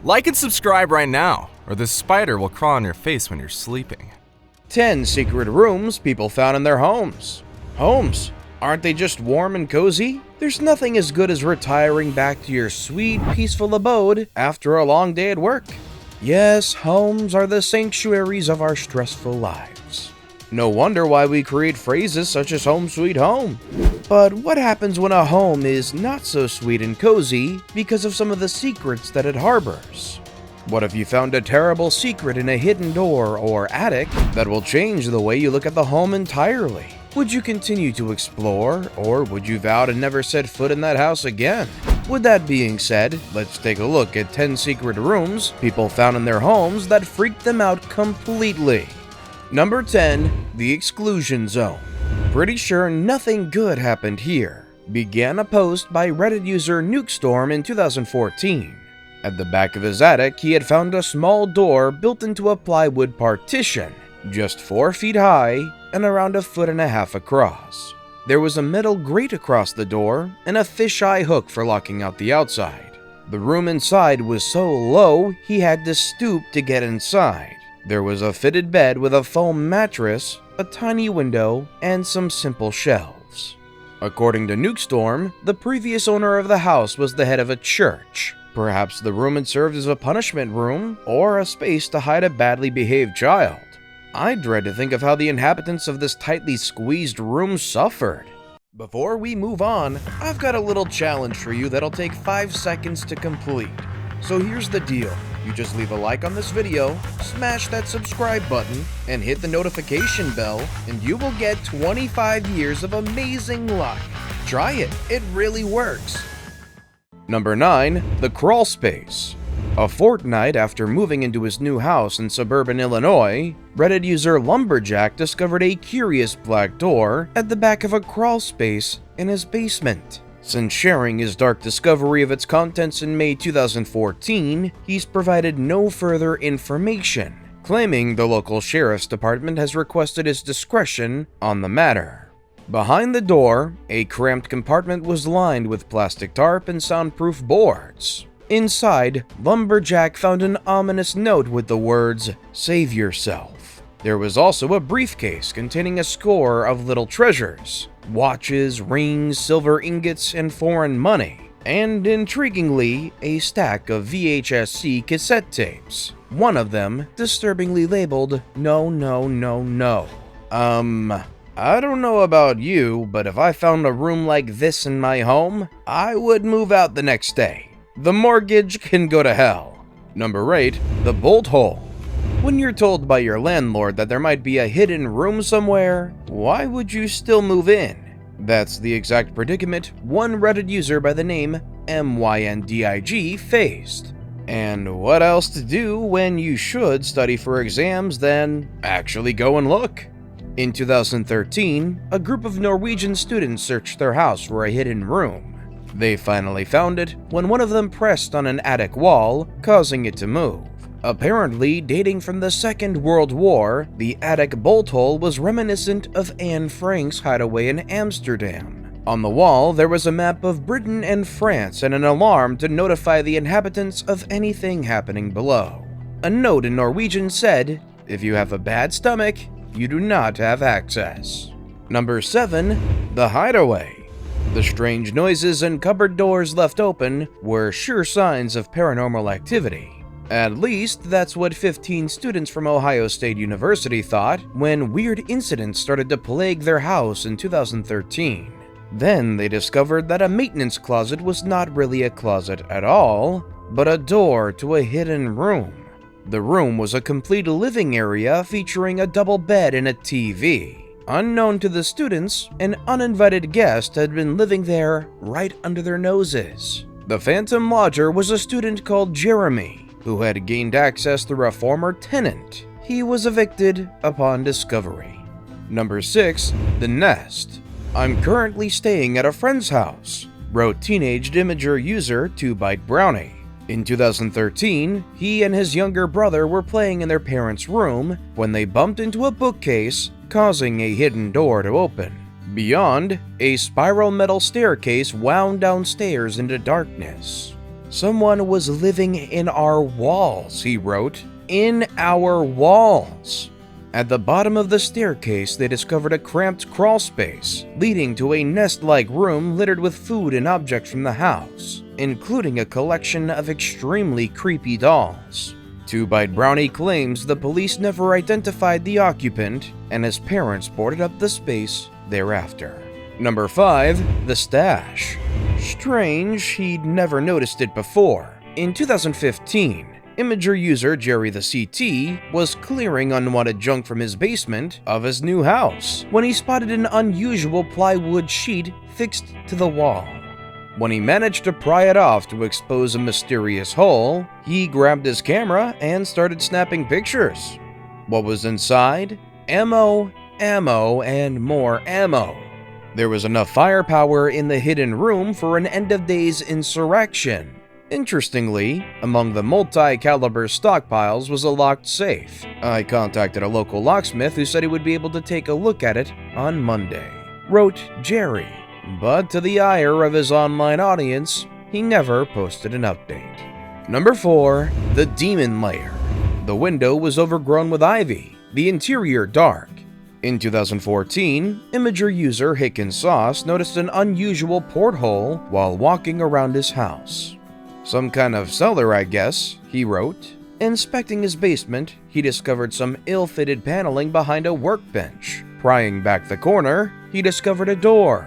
Like and subscribe right now, or this spider will crawl on your face when you're sleeping. 10 secret rooms people found in their homes. Homes, aren't they just warm and cozy? There's nothing as good as retiring back to your sweet, peaceful abode after a long day at work. Yes, homes are the sanctuaries of our stressful lives. No wonder why we create phrases such as home sweet home. But what happens when a home is not so sweet and cozy because of some of the secrets that it harbors? What if you found a terrible secret in a hidden door or attic that will change the way you look at the home entirely? Would you continue to explore, or would you vow to never set foot in that house again? With that being said, let's take a look at 10 secret rooms people found in their homes that freaked them out completely. Number 10. The Exclusion Zone. Pretty sure nothing good happened here. Began a post by Reddit user Nukestorm in 2014. At the back of his attic, he had found a small door built into a plywood partition, just 4 feet high and around 1.5 feet across. There was a metal grate across the door and a fisheye hook for locking out the outside. The room inside was so low, he had to stoop to get inside. There was a fitted bed with a foam mattress, a tiny window, and some simple shelves. According to Nukestorm, the previous owner of the house was the head of a church. Perhaps the room had served as a punishment room or a space to hide a badly behaved child. I dread to think of how the inhabitants of this tightly squeezed room suffered. Before we move on, I've got a little challenge for you that'll take 5 seconds to complete. So here's the deal. You just leave a like on this video, smash that subscribe button, and hit the notification bell, and you will get 25 years of amazing luck. Try it, it really works. Number 9. The Crawl Space. A fortnight after moving into his new house in suburban Illinois, Reddit user Lumberjack discovered a curious black door at the back of a crawl space in his basement. Since sharing his dark discovery of its contents in May 2014, he's provided no further information, claiming the local sheriff's department has requested his discretion on the matter. Behind the door, a cramped compartment was lined with plastic tarp and soundproof boards. Inside, Lumberjack found an ominous note with the words, "Save yourself." There was also a briefcase containing a score of little treasures, watches, rings, silver ingots, and foreign money, and intriguingly, a stack of VHS-C cassette tapes, one of them disturbingly labeled, "No, no, no, no." I don't know about you, but if I found a room like this in my home, I would move out the next day. The mortgage can go to hell. Number 8. The Bolthole. When you're told by your landlord that there might be a hidden room somewhere, why would you still move in? That's the exact predicament one Reddit user by the name MYNDIG faced. And what else to do when you should study for exams than actually go and look? In 2013, a group of Norwegian students searched their house for a hidden room. They finally found it when one of them pressed on an attic wall, causing it to move. Apparently, dating from the Second World War, the attic bolthole was reminiscent of Anne Frank's Hideaway in Amsterdam. On the wall, there was a map of Britain and France and an alarm to notify the inhabitants of anything happening below. A note in Norwegian said, "If you have a bad stomach, you do not have access." Number 7. The Hideaway. The strange noises and cupboard doors left open were sure signs of paranormal activity. At least, that's what 15 students from Ohio State University thought when weird incidents started to plague their house in 2013. Then they discovered that a maintenance closet was not really a closet at all, but a door to a hidden room. The room was a complete living area featuring a double bed and a TV. Unknown to the students, an uninvited guest had been living there right under their noses. The phantom lodger was a student called Jeremy, who had gained access through a former tenant. He was evicted upon discovery. Number 6. The Nest. I'm currently staying at a friend's house, wrote teenage Imager user 2ByteBrownie. In 2013, he and his younger brother were playing in their parents' room when they bumped into a bookcase, causing a hidden door to open. Beyond, a spiral metal staircase wound downstairs into darkness. "Someone was living in our walls," he wrote. "In our walls." At the bottom of the staircase, they discovered a cramped crawl space, leading to a nest-like room littered with food and objects from the house, including a collection of extremely creepy dolls. 2-Bite Brownie claims the police never identified the occupant, and his parents boarded up the space thereafter. Number 5. The Stash. Strange, he'd never noticed it before. In 2015, Imager user Jerry the CT was clearing unwanted junk from his basement of his new house when he spotted an unusual plywood sheet fixed to the wall. When he managed to pry it off to expose a mysterious hole, he grabbed his camera and started snapping pictures. What was inside? Ammo, ammo, and more ammo. There was enough firepower in the hidden room for an end-of-days insurrection. Interestingly, among the multi-caliber stockpiles was a locked safe. I contacted a local locksmith who said he would be able to take a look at it on Monday, wrote Jerry. But to the ire of his online audience, he never posted an update. Number 4. The Demon Lair. The window was overgrown with ivy, the interior dark. In 2014, Imager user Hicken Sauce noticed an unusual porthole while walking around his house. "Some kind of cellar, I guess," he wrote. Inspecting his basement, he discovered some ill-fitted paneling behind a workbench. Prying back the corner, he discovered a door.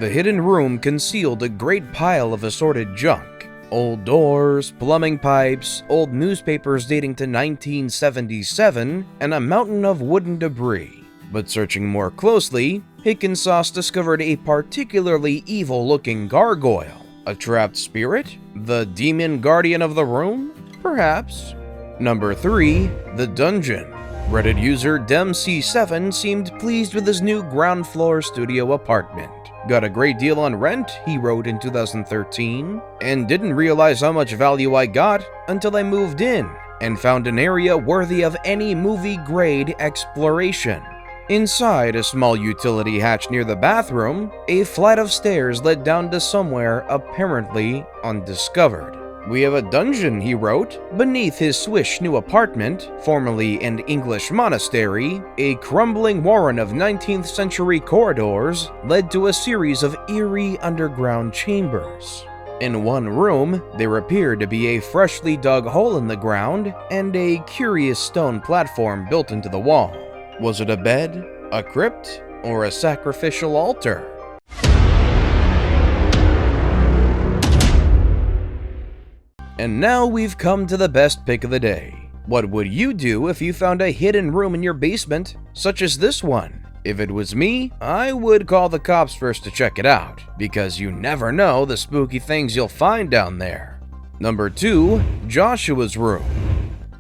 The hidden room concealed a great pile of assorted junk. Old doors, plumbing pipes, old newspapers dating to 1977, and a mountain of wooden debris. But searching more closely, Hicken Sauce discovered a particularly evil-looking gargoyle. A trapped spirit? The demon guardian of the room? Perhaps. Number 3. The Dungeon. Reddit user DemC7 seemed pleased with his new ground floor studio apartment. "Got a great deal on rent," he wrote in 2013, "and didn't realize how much value I got until I moved in and found an area worthy of any movie-grade exploration." Inside a small utility hatch near the bathroom, a flight of stairs led down to somewhere apparently undiscovered. "We have a dungeon," he wrote. Beneath his swish new apartment, formerly an English monastery, a crumbling warren of 19th century corridors led to a series of eerie underground chambers. In one room, there appeared to be a freshly dug hole in the ground and a curious stone platform built into the wall. Was it a bed, a crypt, or a sacrificial altar? And now we've come to the best pick of the day. What would you do if you found a hidden room in your basement, such as this one? If it was me, I would call the cops first to check it out, because you never know the spooky things you'll find down there. Number 2. Joshua's room.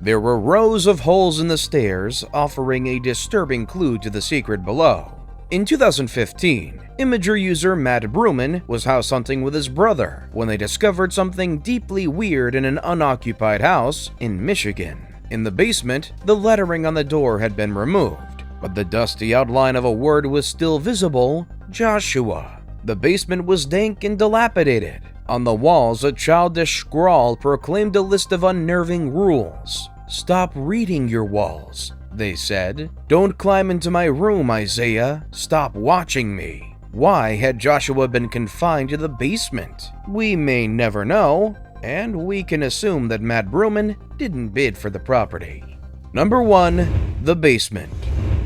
There were rows of holes in the stairs, offering a disturbing clue to the secret below. In 2015, Imager user Matt Bruman was house hunting with his brother when they discovered something deeply weird in an unoccupied house in Michigan. In the basement, the lettering on the door had been removed, but the dusty outline of a word was still visible: Joshua. The basement was dank and dilapidated. On the walls, a childish scrawl proclaimed a list of unnerving rules. "Stop reading your walls," they said. "Don't climb into my room, Isaiah. Stop watching me." Why had Joshua been confined to the basement? We may never know, and we can assume that Matt Bruman didn't bid for the property. Number 1. The basement.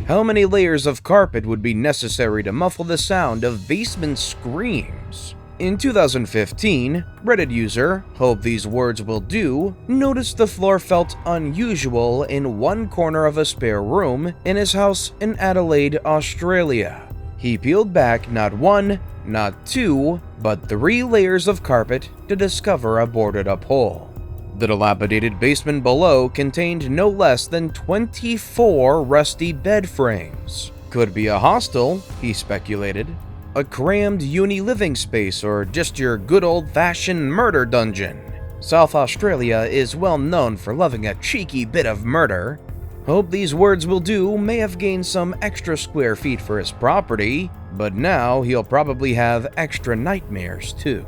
How many layers of carpet would be necessary to muffle the sound of basement screams? In 2015, Reddit user, Hope These Words Will Do, noticed the floor felt unusual in one corner of a spare room in his house in Adelaide, Australia. He peeled back not 1, not 2, but 3 layers of carpet to discover a boarded-up hole. The dilapidated basement below contained no less than 24 rusty bed frames. Could be a hostel, he speculated. A crammed uni living space, or just your good old-fashioned murder dungeon. South Australia is well known for loving a cheeky bit of murder. Hope These Words Will Do may have gained some extra square feet for his property, but now he'll probably have extra nightmares too.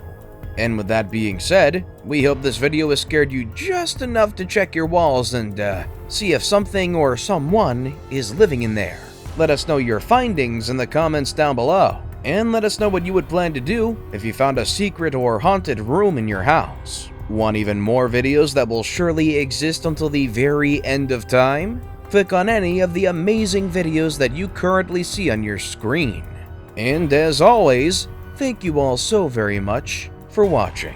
And with that being said, we hope this video has scared you just enough to check your walls and see if something or someone is living in there. Let us know your findings in the comments down below, and let us know what you would plan to do if you found a secret or haunted room in your house. Want even more videos that will surely exist until the very end of time? Click on any of the amazing videos that you currently see on your screen. And as always, thank you all so very much for watching.